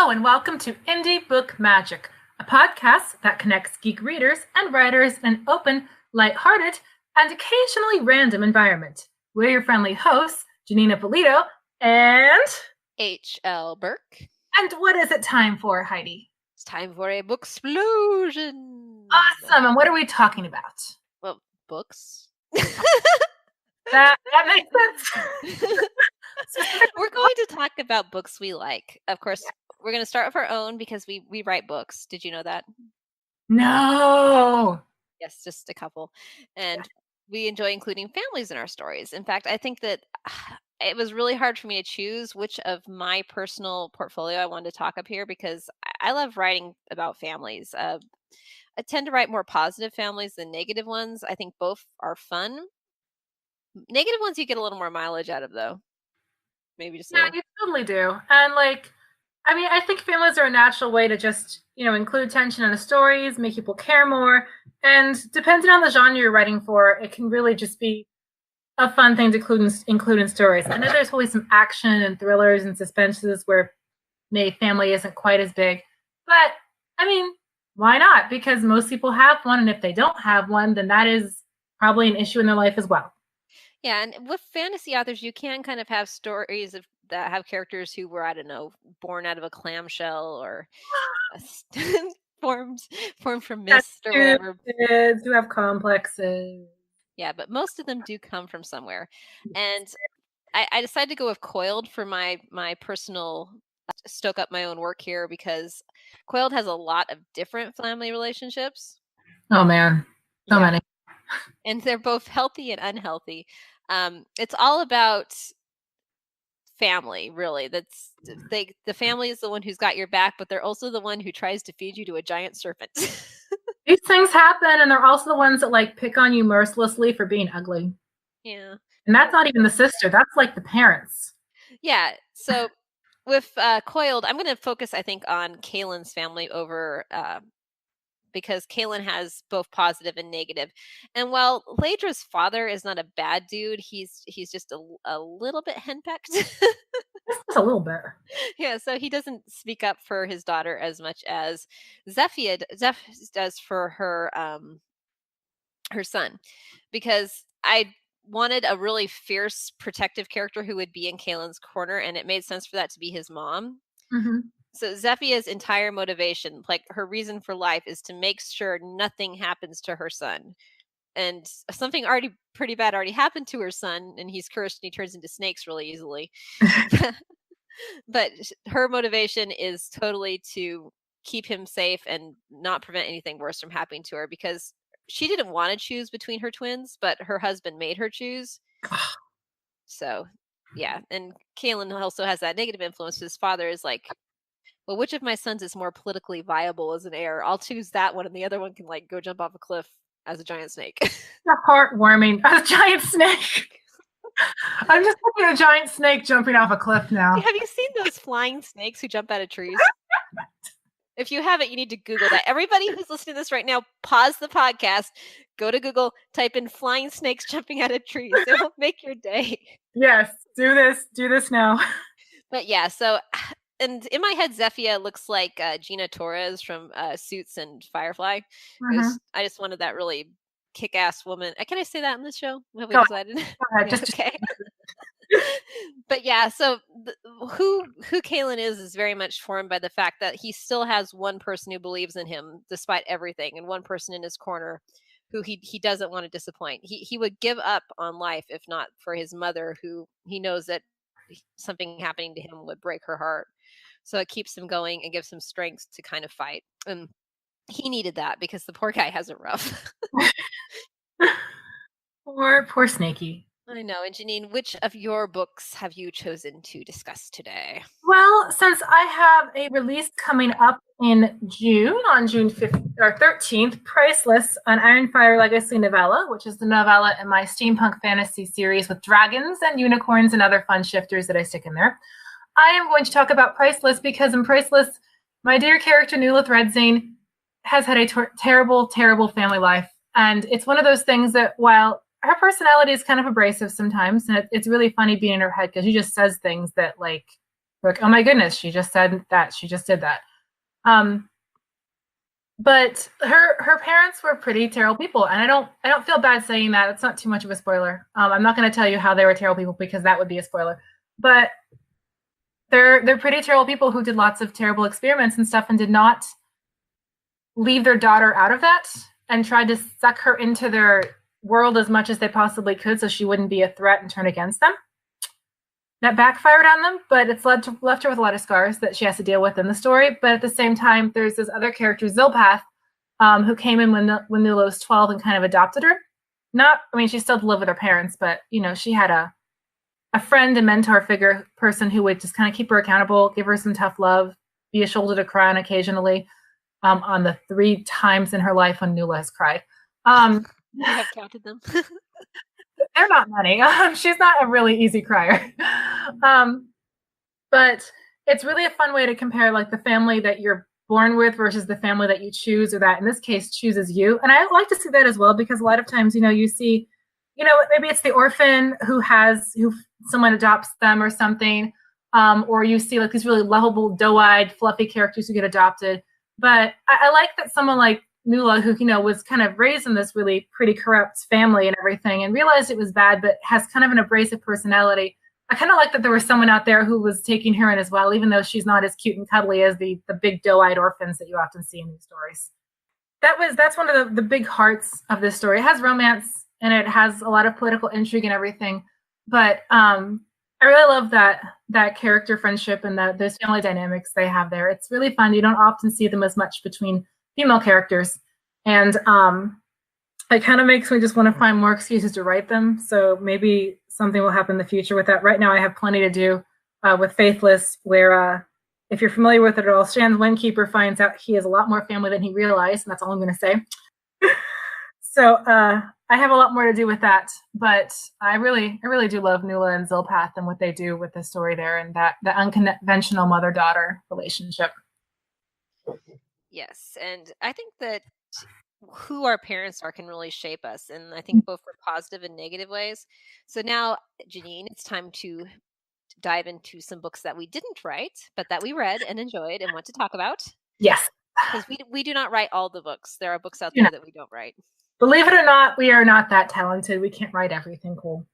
Hello and welcome to Indie Book Magic, a podcast that connects geek readers and writers in an open, lighthearted, and occasionally random environment. We're your friendly hosts, Janeen Ippolito and H.L. Burke. And what is it time for, Heidi? It's time for a book explosion. Awesome. And what are we talking about? Well, books. That makes sense. We're going to talk about books we like. Of course, we're going to start with our own because we write books. Did you know that? No. Yes, just a couple. And we enjoy including families in our stories. In fact, I think that it was really hard for me to choose which of my personal portfolio I wanted to talk up here because I love writing about families. I tend to write more positive families than negative ones. I think both are fun. Negative ones you get a little more mileage out of, though. Maybe just you totally do. And I think families are a natural way to just, include tension in the stories, make people care more. And depending on the genre you're writing for, it can really just be a fun thing to include in stories. I know there's always some action and thrillers and suspenses where maybe family isn't quite as big. But, why not? Because most people have one. And if they don't have one, then that is probably an issue in their life as well. Yeah, and with fantasy authors, you can kind of have stories that have characters who were, I don't know, born out of a clamshell or formed from mist or whatever. Kids who have complexes. Yeah, but most of them do come from somewhere. And I decided to go with Coiled for my personal stoke up my own work here because Coiled has a lot of different family relationships. Oh, man. So many. And they're both healthy and unhealthy. It's all about family, really. The family is the one who's got your back, but they're also the one who tries to feed you to a giant serpent. These things happen, and they're also the ones that pick on you mercilessly for being ugly. Yeah. And that's not even the sister. That's the parents. Yeah. So with Coiled, I'm going to focus, I think, on Kaylin's family over because Kaylin has both positive and negative. And while Ladra's father is not a bad dude, he's just a little bit henpecked. Just a little bit. Yeah, so he doesn't speak up for his daughter as much as Zeph does for her son. Because I wanted a really fierce, protective character who would be in Kaylin's corner, and it made sense for that to be his mom. Mm-hmm. So Zephia's entire motivation, her reason for life, is to make sure nothing happens to her son. And something pretty bad already happened to her son, and he's cursed and he turns into snakes really easily. But her motivation is totally to keep him safe and not prevent anything worse from happening to her because she didn't want to choose between her twins, but her husband made her choose. So, yeah. And Kaylin also has that negative influence. His father is well, which of my sons is more politically viable as an heir? I'll choose that one, and the other one can go jump off a cliff as a giant snake. Heartwarming. A giant snake. I'm just looking at a giant snake jumping off a cliff now. Have you seen those flying snakes who jump out of trees? If you haven't, you need to Google that. Everybody who's listening to this right now, pause the podcast, go to Google, type in flying snakes jumping out of trees. It will make your day. Yes, do this now. But yeah, so... And in my head, Zephia looks like Gina Torres from Suits and Firefly. Mm-hmm. I just wanted that really kick-ass woman. Can I say that in this show? Have we decided? Go ahead, okay. But yeah, so who Kaylin is very much formed by the fact that he still has one person who believes in him despite everything, and one person in his corner who he doesn't want to disappoint. He would give up on life if not for his mother, who he knows that something happening to him would break her heart. So it keeps him going and gives him strength to kind of fight. And he needed that because the poor guy has it rough. Poor Snakey. I know. And Janeen, which of your books have you chosen to discuss today? Well, since I have a release coming up in June, on June 5th or 13th, Priceless, an Ironfire Legacy novella, which is the novella in my steampunk fantasy series with dragons and unicorns and other fun shifters that I stick in there. I am going to talk about Priceless because in Priceless, my dear character, Nula Threadzane, has had a terrible, terrible family life. And it's one of those things that while her personality is kind of abrasive sometimes, and it's really funny being in her head because she just says things that Like, oh my goodness, she just said that. She just did that. Um, but her parents were pretty terrible people, and I don't feel bad saying that. It's not too much of a spoiler. I'm not going to tell you how they were terrible people because that would be a spoiler. But they're pretty terrible people who did lots of terrible experiments and stuff, and did not leave their daughter out of that, and tried to suck her into their world as much as they possibly could so she wouldn't be a threat and turn against them. That backfired on them, but it's left her with a lot of scars that she has to deal with in the story. But at the same time, there's this other character, Zilpath, who came in when Nula was 12 and kind of adopted her. She still lived with her parents, but she had a friend and mentor figure person who would just kind of keep her accountable, give her some tough love, be a shoulder to cry on occasionally. On the 3 times in her life when Nula has cried. You have counted them. They're not many. She's not a really easy crier. But it's really a fun way to compare like the family that you're born with versus the family that you choose, or that in this case chooses you. And I like to see that as well, because a lot of times, you see, maybe it's the orphan who someone adopts them or something. Or you see like these really lovable, doe-eyed, fluffy characters who get adopted. But I like that someone like Nula, who was kind of raised in this really pretty corrupt family and everything, and realized it was bad, but has kind of an abrasive personality. I kind of like that there was someone out there who was taking her in as well, even though she's not as cute and cuddly as the big doe-eyed orphans that you often see in these stories. That's one of the big hearts of this story. It has romance and it has a lot of political intrigue and everything, but I really love that character friendship and those family dynamics they have there. It's really fun. You don't often see them as much between female characters, and it kind of makes me just want to find more excuses to write them. So maybe something will happen in the future with that. Right now I have plenty to do with Faithless, where if you're familiar with it at all, Shan's Windkeeper finds out he has a lot more family than he realized, and that's all I'm going to say. So I have a lot more to do with that, but I really do love Nula and Zilpath and what they do with the story there, and that the unconventional mother-daughter relationship. Yes, and I think that who our parents are can really shape us, and I think both for positive and negative ways. So now, Janeen, it's time to dive into some books that we didn't write, but that we read and enjoyed and want to talk about. Yes. Because we do not write all the books. There are books out there that we don't write. Believe it or not, we are not that talented. We can't write everything cool.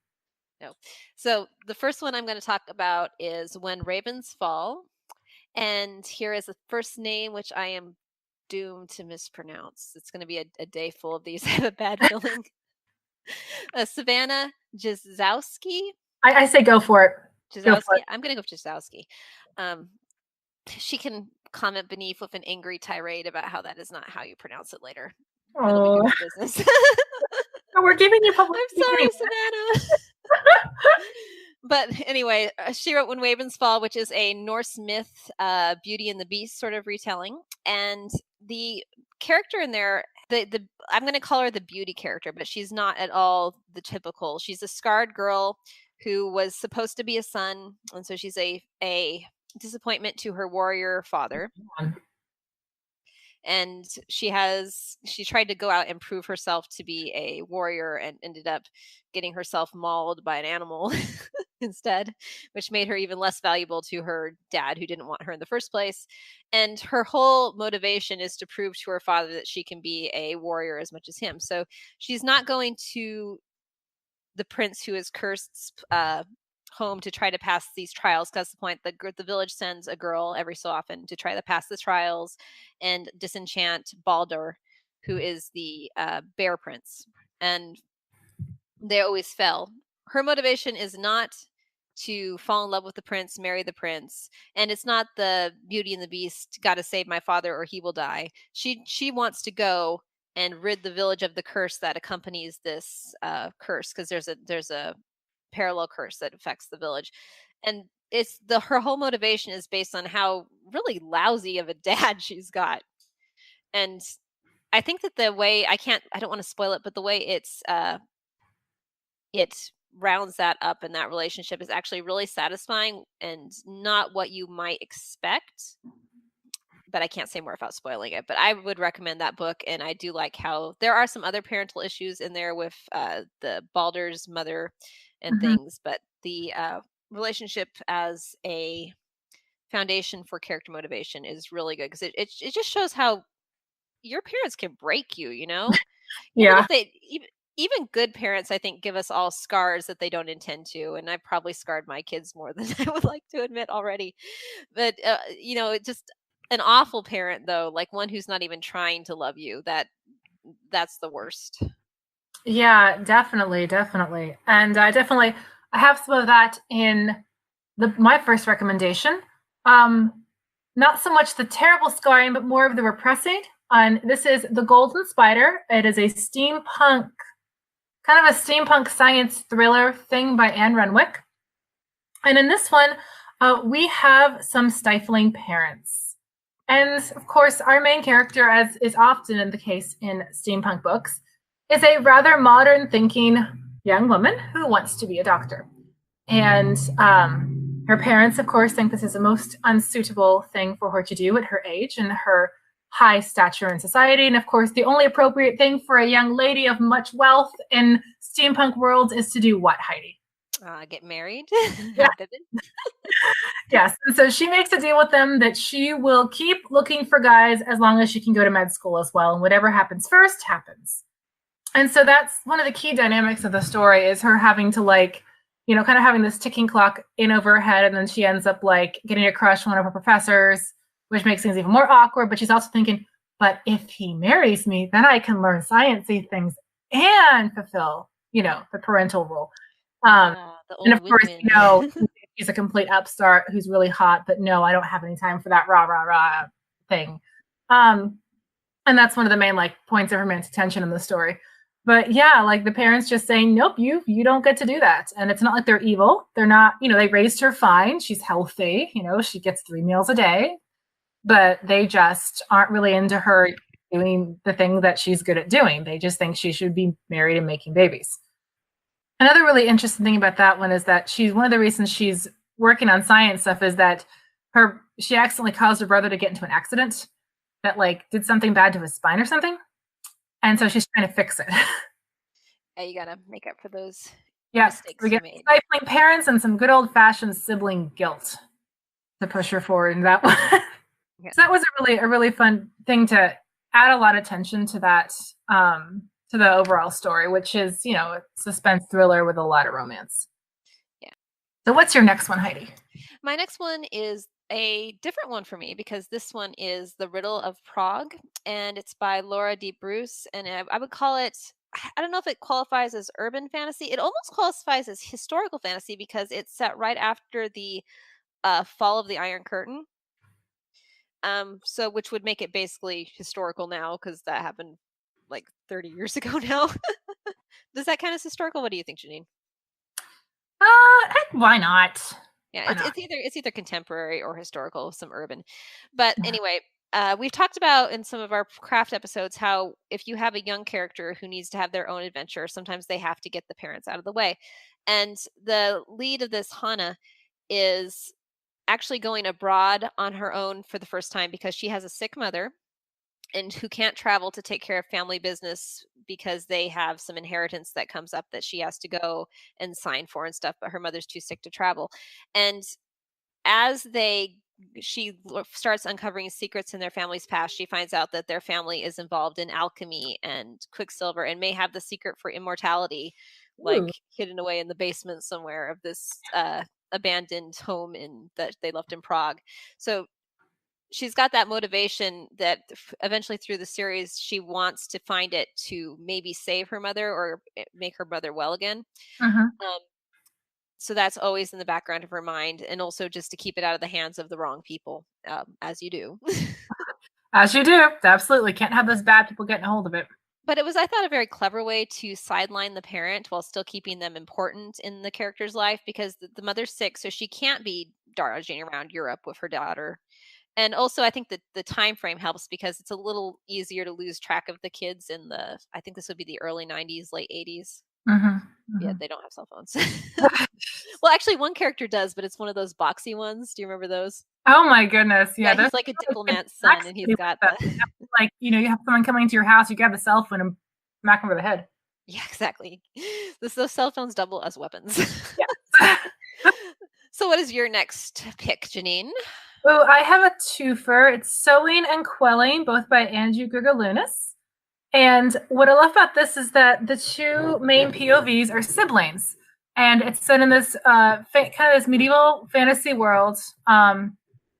No. So the first one I'm going to talk about is When Ravens Fall. And here is the first name, which I am doomed to mispronounce. It's going to be a day full of these. I have a bad feeling. Savannah Jazowski. I say go for it. Jazowski. I'm going to go with Jazowski. She can comment beneath with an angry tirade about how that is not how you pronounce it later. Oh, business. We're giving you public. I'm sorry, Savannah. But anyway, she wrote When Ravens Fall, which is a Norse myth, Beauty and the Beast sort of retelling. And the character in there, I'm going to call her the beauty character, but she's not at all the typical. She's a scarred girl who was supposed to be a son, and so she's a disappointment to her warrior father. And she tried to go out and prove herself to be a warrior and ended up getting herself mauled by an animal instead, which made her even less valuable to her dad, who didn't want her in the first place. And her whole motivation is to prove to her father that she can be a warrior as much as him. So she's not going to the prince who is cursed home to try to pass these trials, because that's the point. The village sends a girl every so often to try to pass the trials and disenchant Baldur, who is the bear prince, and they always fail. Her motivation is not to fall in love with the prince, marry the prince, and it's not the Beauty and the Beast, gotta save my father or he will die. She wants to go and rid the village of the curse that accompanies this curse, because there's a parallel curse that affects the village. And her whole motivation is based on how really lousy of a dad she's got. And I think that the way I don't want to spoil it, but the way it rounds that up, and that relationship is actually really satisfying and not what you might expect. But I can't say more without spoiling it. But I would recommend that book, and I do like how there are some other parental issues in there with the Baldur's mother and things, but the relationship as a foundation for character motivation is really good because it just shows how your parents can break you, you know? Even Yeah. if they even good parents, I think, give us all scars that they don't intend to, and I've probably scarred my kids more than I would like to admit already. But you know, it just an awful parent though, like one who's not even trying to love you, that's the worst. Yeah, definitely, definitely. And I have some of that in my first recommendation. Um, Not so much the terrible scarring, but more of the repressing. And this is The Golden Spider. It is a steampunk, kind of a steampunk science thriller thing by Anne Renwick. And in this one, we have some stifling parents. And of course, our main character, as is often in the case in steampunk books, is a rather modern thinking young woman who wants to be a doctor. And her parents, of course, think this is the most unsuitable thing for her to do at her age and her high stature in society. And of course, the only appropriate thing for a young lady of much wealth in steampunk worlds is to do what, Heidi? Get married. Yeah. Yes. And so she makes a deal with them that she will keep looking for guys as long as she can go to med school as well. And whatever happens first happens. And so that's one of the key dynamics of the story is her having to kind of having this ticking clock in over her head. And then she ends up getting a crush on one of her professors, which makes things even more awkward. But she's also thinking, but if he marries me, then I can learn sciencey things and fulfill, the parental rule. And of course, he's a complete upstart who's really hot, but no, I don't have any time for that rah, rah, rah thing. And that's one of the main points of romantic tension in the story. But yeah, the parents just saying, nope, you don't get to do that. And it's not like they're evil. They're not, they raised her fine. She's healthy. She gets 3 meals a day, but they just aren't really into her doing the thing that she's good at doing. They just think she should be married and making babies. Another really interesting thing about that one is that one of the reasons she's working on science stuff is that she accidentally caused her brother to get into an accident that did something bad to his spine or something. And so she's trying to fix it. Yeah, you gotta make up for those mistakes we get you made. Stifling parents and some good old fashioned sibling guilt to push her forward in that one. Yeah. So that was a really fun thing to add a lot of tension to that, to the overall story, which is, a suspense thriller with a lot of romance. Yeah. So what's your next one, Heidi? My next one is a different one for me because this one is The Riddle of Prague, and it's by Laura D. Bruce, and I would call it, I don't know if it qualifies as urban fantasy. It almost qualifies as historical fantasy because it's set right after the fall of the Iron Curtain. So which would make it basically historical now because that happened 30 years ago now. Does that count as historical? What do you think, Janeen? Why not? Yeah, it's either contemporary or historical, some urban. But anyway, we've talked about in some of our craft episodes how if you have a young character who needs to have their own adventure, sometimes they have to get the parents out of the way. And the lead of this, Hannah, is actually going abroad on her own for the first time because she has a sick mother and who can't travel to take care of family business because they have some inheritance that comes up that she has to go and sign for and stuff, but her mother's too sick to travel. And as she starts uncovering secrets in their family's past, she finds out that their family is involved in alchemy and quicksilver and may have the secret for immortality hidden away in the basement somewhere of this abandoned home that they left in Prague. So she's got that motivation that eventually through the series, she wants to find it to maybe save her mother or make her mother well again. So that's always in the background of her mind, and also just to keep it out of the hands of the wrong people, as you do. As you do. Absolutely. Can't have those bad people getting a hold of it. But it was, I thought, a very clever way to sideline the parent while still keeping them important in the character's life because the mother's sick, so she can't be dodging around Europe with her daughter. And also, I think that the time frame helps because it's a little easier to lose track of the kids I think this would be the early 90s, late 80s. Yeah, they don't have cell phones. Well, actually, one character does, but it's one of those boxy ones. Do you remember those? Oh my goodness! Yeah, he's like a diplomat's son, and he's got you have someone coming into your house, you grab the cell phone and smack them over the head. Yeah, exactly. Those cell phones double as weapons. Yeah. So, what is your next pick, Janeen? Oh, I have a twofer. It's Sewing and Quelling, both by Andrew Grigalunas. And what I love about this is that the two main POVs are siblings, and it's set in this kind of this medieval fantasy world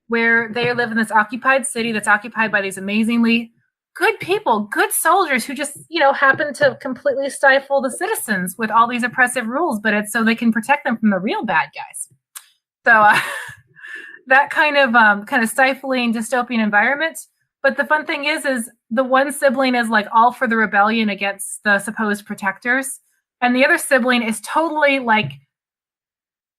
where they live in this occupied city that's occupied by these amazingly good people, good soldiers who just happen to completely stifle the citizens with all these oppressive rules, but it's so they can protect them from the real bad guys. So that kind of stifling dystopian environment. But the fun thing is the one sibling is like all for the rebellion against the supposed protectors, and the other sibling is totally like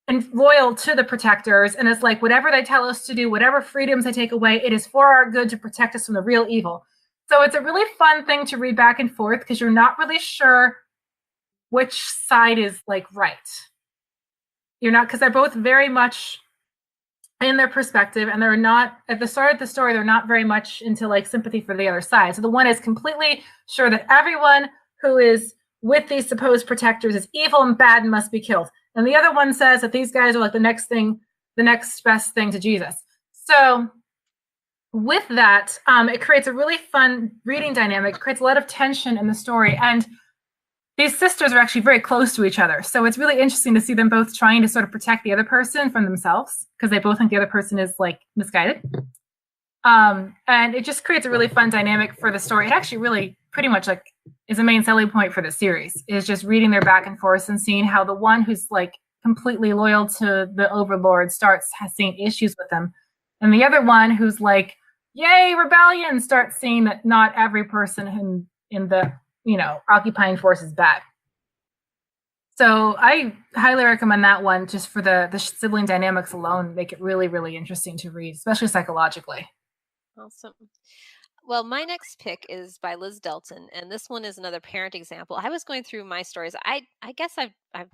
and loyal to the protectors, and it's like whatever they tell us to do, whatever freedoms they take away, it is for our good to protect us from the real evil. So it's a really fun thing to read back and forth because you're not really sure which side is like right. You're not, because they're both very much in their perspective, and they're not at the start of the story, they're not very much into like sympathy for the other side. So the one is completely sure that everyone who is with these supposed protectors is evil and bad and must be killed, and the other one says that these guys are like the next best thing to Jesus. So with that, it creates a really fun reading dynamic. It creates a lot of tension in the story, and these sisters are actually very close to each other. So it's really interesting to see them both trying to sort of protect the other person from themselves because they both think the other person is like misguided. And it just creates a really fun dynamic for the story. It actually really pretty much like is a main selling point for the series, is just reading their back and forth and seeing how the one who's like completely loyal to the overlord starts seeing issues with them. And the other one who's like, yay, rebellion, starts seeing that not every person in the occupying force is bad. So I highly recommend that one just for the sibling dynamics alone. Make it really, really interesting to read, especially psychologically. Awesome. Well, my next pick is by Liz Delton, and this one is another parent example. I was going through my stories. I guess I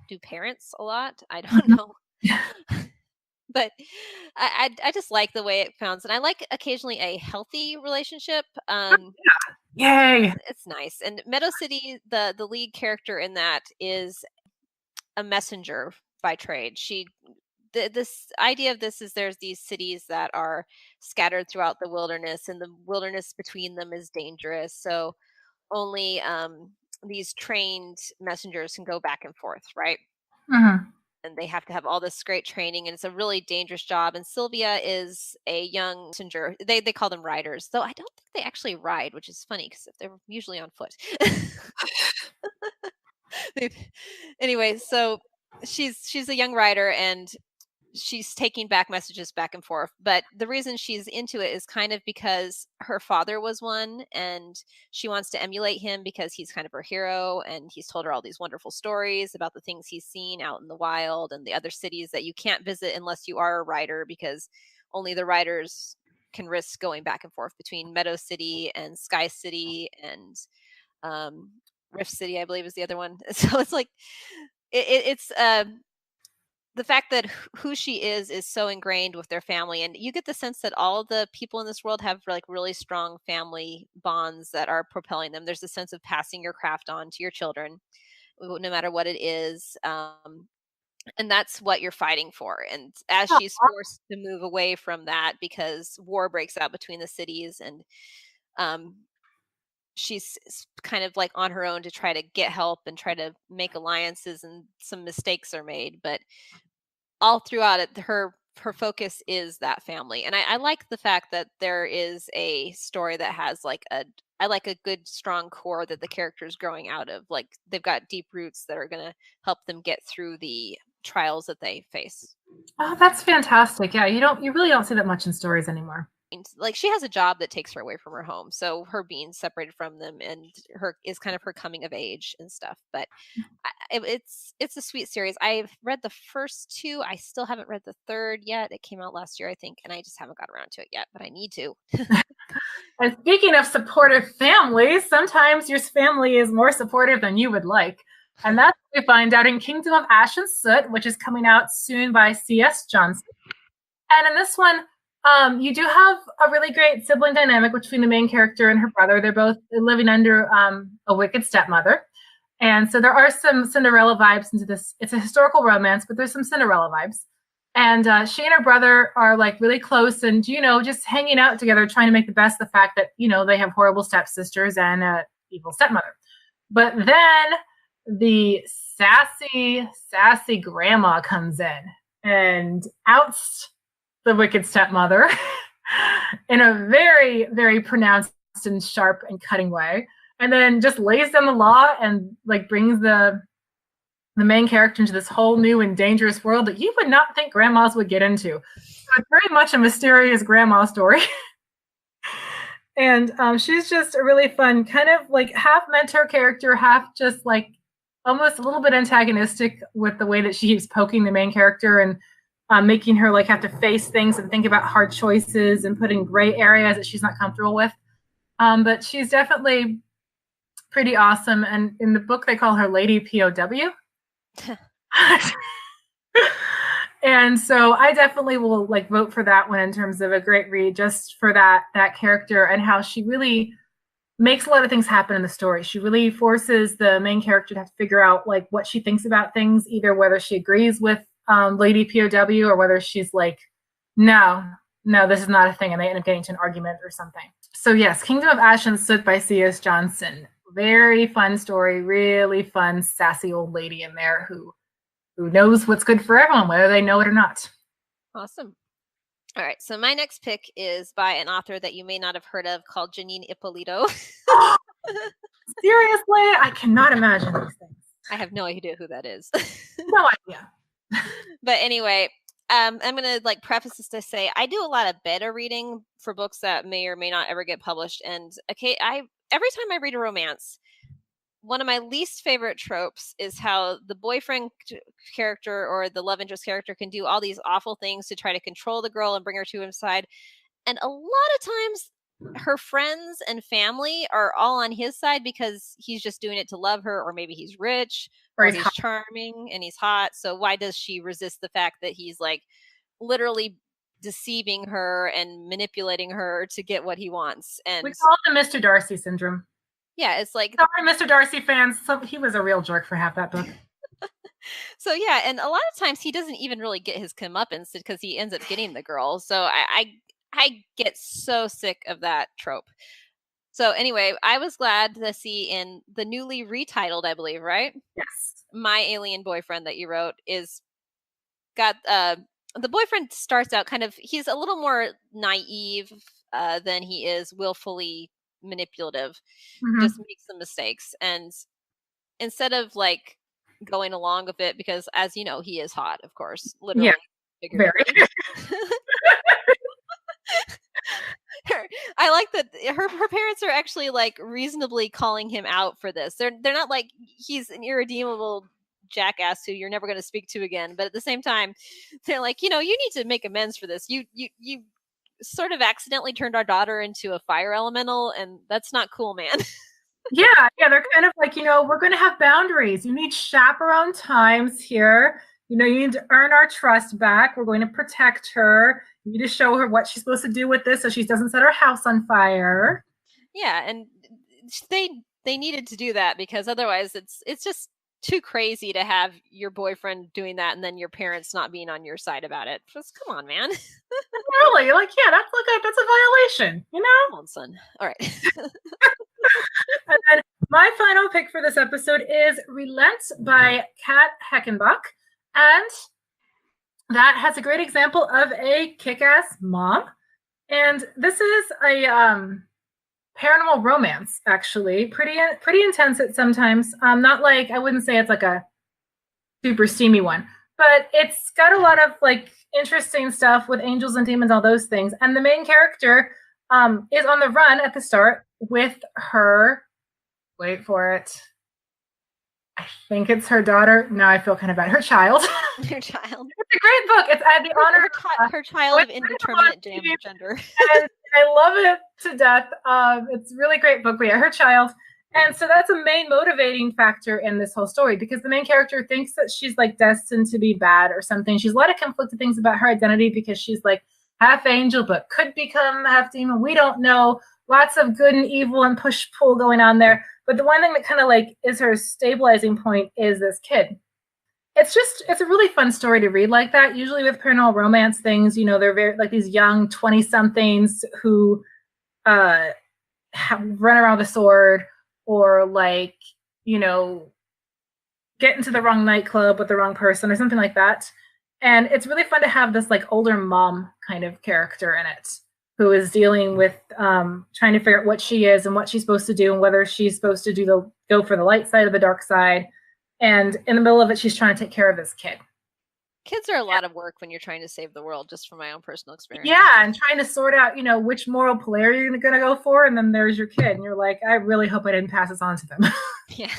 do parents a lot. I don't know. But I just like the way it sounds, and I like occasionally a healthy relationship. Yay! It's nice. And Meadow City, the lead character in that is a messenger by trade. This idea of this is there's these cities that are scattered throughout the wilderness, and the wilderness between them is dangerous. So only these trained messengers can go back and forth, right? Mm-hmm. And they have to have all this great training, and it's a really dangerous job. And Sylvia is a young messenger. They call them riders, though I don't think they actually ride, which is funny because they're usually on foot. Anyway, so she's a young rider, and she's taking back messages back and forth. But the reason she's into it is kind of because her father was one, and she wants to emulate him because he's kind of her hero, and he's told her all these wonderful stories about the things he's seen out in the wild and the other cities that you can't visit unless you are a rider, because only the riders can risk going back and forth between Meadow City and Sky City and Rift City, I believe, is the other one. So it's like it's the fact that who she is so ingrained with their family, and you get the sense that all the people in this world have like really strong family bonds that are propelling them. There's a sense of passing your craft on to your children, no matter what it is, and that's what you're fighting for. And as she's forced to move away from that because war breaks out between the cities, and she's kind of like on her own to try to get help and try to make alliances, and some mistakes are made, but all throughout it, her focus is that family. And I like the fact that there is a story that has like I like a good strong core that the character's growing out of. Like they've got deep roots that are going to help them get through the trials that they face. Oh, that's fantastic. Yeah, you really don't see that much in stories anymore. Like she has a job that takes her away from her home, so her being separated from them and her is kind of her coming of age and stuff. But it's a sweet series. I've read the first two. I still haven't read the third yet. It came out last year, I think, and I just haven't got around to it yet, but I need to. And speaking of supportive families, sometimes your family is more supportive than you would like. And that's what we find out in Kingdom of Ash and Soot, which is coming out soon by C.S. Johnson. And in this one, you do have a really great sibling dynamic between the main character and her brother. They're both living under a wicked stepmother. And so there are some Cinderella vibes into this. It's a historical romance, but there's some Cinderella vibes. And she and her brother are like really close and, just hanging out together, trying to make the best of the fact that, they have horrible stepsisters and an evil stepmother. But then the sassy grandma comes in and outs the wicked stepmother in a very, very pronounced and sharp and cutting way. And then just lays down the law and like brings the main character into this whole new and dangerous world that you would not think grandmas would get into. So it's very much a mysterious grandma story. And she's just a really fun kind of like half mentor character, half just like almost a little bit antagonistic with the way that she keeps poking the main character and making her like have to face things and think about hard choices and putting gray areas that she's not comfortable with. But she's definitely pretty awesome. And in the book, they call her Lady POW. And so I definitely will like vote for that one in terms of a great read, just for that character and how she really makes a lot of things happen in the story. She really forces the main character to have to figure out like what she thinks about things, either whether she agrees with Lady POW or whether she's like, no, this is not a thing, and they end up getting into an argument or something. So yes, Kingdom of Ash and Soot by C.S. Johnson. Very fun story, really fun, sassy old lady in there who knows what's good for everyone, whether they know it or not. Awesome. All right, so my next pick is by an author that you may not have heard of called Janeen Ippolito. Seriously? I cannot imagine these things. I have no idea who that is. No idea. But anyway, I'm going to like preface this to say I do a lot of beta reading for books that may or may not ever get published. And every time I read a romance, one of my least favorite tropes is how the boyfriend character or the love interest character can do all these awful things to try to control the girl and bring her to his side. And a lot of times her friends and family are all on his side because he's just doing it to love her, or maybe he's rich or he's charming and he's hot. So why does she resist the fact that he's like literally deceiving her and manipulating her to get what he wants? And we call it the Mr. Darcy syndrome. Yeah, it's like... Sorry, Mr. Darcy fans. He was a real jerk for half that book. So yeah, and a lot of times he doesn't even really get his comeuppance because he ends up getting the girl. So I get so sick of that trope. So anyway, I was glad to see in the newly retitled, I believe, right? Yes. My Alien Boyfriend that you wrote is got... the boyfriend starts out kind of... He's a little more naive than he is willfully manipulative. Just makes some mistakes, and instead of like going along with it, because as you know, he is hot, of course, literally. Yeah, very. I like that her parents are actually like reasonably calling him out for this. They're not like he's an irredeemable jackass who you're never going to speak to again, but at the same time they're like, you need to make amends for this. You sort of accidentally turned our daughter into a fire elemental, and that's not cool, man. Yeah, they're kind of like, we're going to have boundaries. You need chaperone times here. You need to earn our trust back. We're going to protect her. You need to show her what she's supposed to do with this so she doesn't set her house on fire. Yeah, and they needed to do that because otherwise it's just too crazy to have your boyfriend doing that and then your parents not being on your side about it. Just come on, man. Really? Like, yeah, that's a violation, Come on, son. All right. And then my final pick for this episode is Relent by Kat Heckenbach. And that has a great example of a kick-ass mom. And this is a paranormal romance, actually. Pretty intense at sometimes. Not like, I wouldn't say it's like a super steamy one, but it's got a lot of like interesting stuff with angels and demons, all those things. And the main character is on the run at the start with her, wait for it, I think it's her daughter. Now I feel kind of bad. Her child. Her child. It's a great book. It's at the honor her child of indeterminate gender. And I love it to death. It's a really great book. But yeah, her child. And so that's a main motivating factor in this whole story because the main character thinks that she's like destined to be bad or something. She's a lot of conflicted things about her identity because she's like half angel but could become half demon. We don't know. Lots of good and evil and push-pull going on there. But the one thing that kind of like is her stabilizing point is this kid. it's a really fun story to read like that. Usually with paranormal romance things, they're very like these young 20 somethings who run around with a sword, or like, get into the wrong nightclub with the wrong person or something like that. And it's really fun to have this like older mom kind of character in it, who is dealing with trying to figure out what she is and what she's supposed to do, and whether she's supposed to go for the light side or the dark side. And in the middle of it, she's trying to take care of this kid. Kids are a lot of work when you're trying to save the world, just from my own personal experience. Yeah, and trying to sort out, which moral polarity you're going to go for, and then there's your kid, and you're like, I really hope I didn't pass this on to them. Yeah.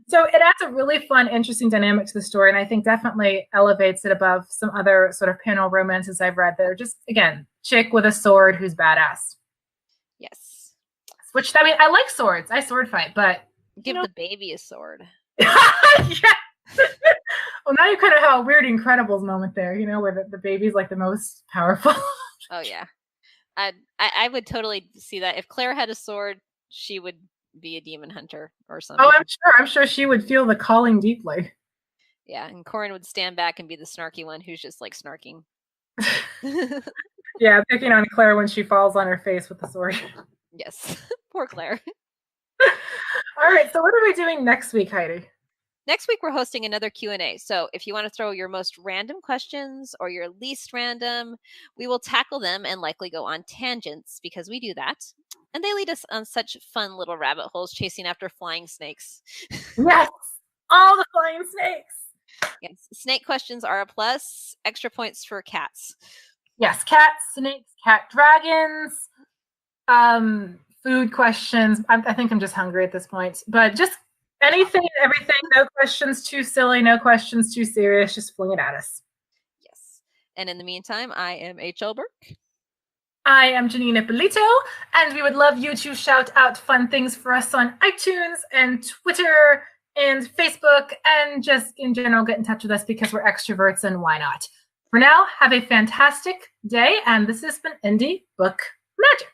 So it adds a really fun, interesting dynamic to the story, and I think definitely elevates it above some other sort of paranormal romances I've read that are just, again, chick with a sword who's badass. Yes. Which, I mean, I like swords. I sword fight, but... Give the baby a sword. Yeah. Well, now you kind of have a weird Incredibles moment there, where the baby's like the most powerful. Oh, yeah. I would totally see that. If Claire had a sword, she would be a demon hunter or something. Oh, I'm sure she would feel the calling deeply. Yeah, and Corin would stand back and be the snarky one who's just like snarking. Yeah, picking on Claire when she falls on her face with the sword. Yes. Poor Claire. All right, so what are we doing next week, Heidi? Next week, we're hosting another Q&A. So if you want to throw your most random questions or your least random, we will tackle them and likely go on tangents, because we do that. And they lead us on such fun little rabbit holes chasing after flying snakes. Yes, all the flying snakes. Yes, snake questions are a plus. Extra points for cats. Yes, cats, snakes, cat dragons, food questions. I think I'm just hungry at this point. But just anything and everything. No questions too silly. No questions too serious. Just fling it at us. Yes. And in the meantime, I am H.L. Burke. I am Janeen Ippolito, and we would love you to shout out fun things for us on iTunes and Twitter and Facebook, and just in general get in touch with us because we're extroverts, and why not? For now, have a fantastic day, and this has been Indie Book Magic.